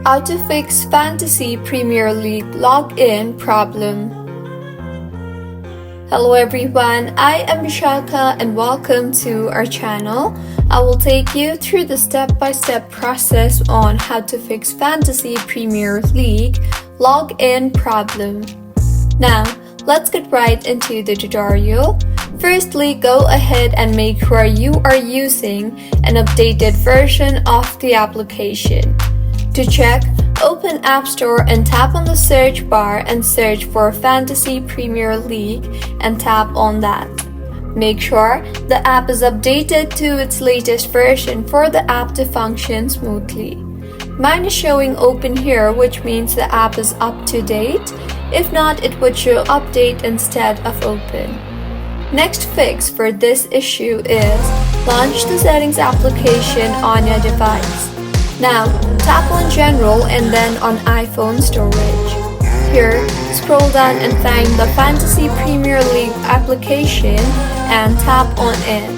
How to fix Fantasy Premier League login problem. Hello everyone, I am Vishaka and welcome to our channel. I will take you through the step-by-step process on how to fix Fantasy Premier League login problem. Now, let's get right into the tutorial. Firstly, go ahead and make sure you are using an updated version of the application. To check, open App Store and tap on the search bar and search for Fantasy Premier League and tap on that. Make sure the app is updated to its latest version for the app to function smoothly. Mine is showing open here, which means the app is up to date. If not, it would show update instead of open. Next fix for this issue is launch the settings application on your device. Now, tap on General and then on iPhone Storage. Here, scroll down and find the Fantasy Premier League application and tap on it.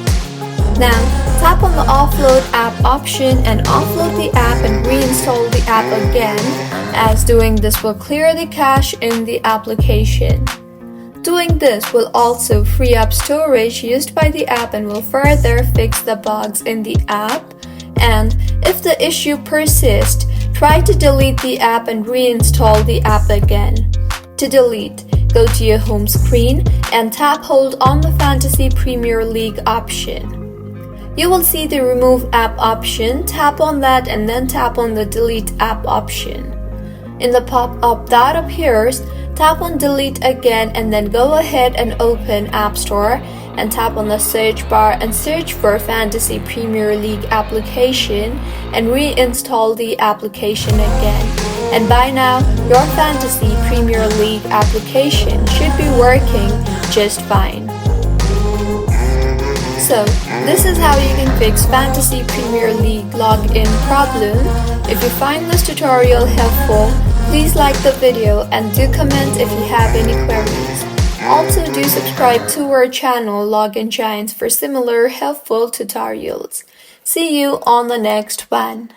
Now, tap on the Offload App option and offload the app and reinstall the app again, as doing this will clear the cache in the application. Doing this will also free up storage used by the app and will further fix the bugs in the app. And if the issue persists, try to delete the app and reinstall the app again. To delete, go to your home screen and hold on the Fantasy Premier League option. You will see the Remove App option, tap on that and then tap on the Delete App option. In the pop-up that appears, tap on Delete again and then go ahead and open App Store and tap on the search bar and search for Fantasy Premier League application and reinstall the application again. And by now, your Fantasy Premier League application should be working just fine. So, this is how you can fix Fantasy Premier League login problem. If you find this tutorial helpful, please like the video and do comment if you have any queries. Also, do subscribe to our channel Login Giants for similar helpful tutorials. See you on the next one.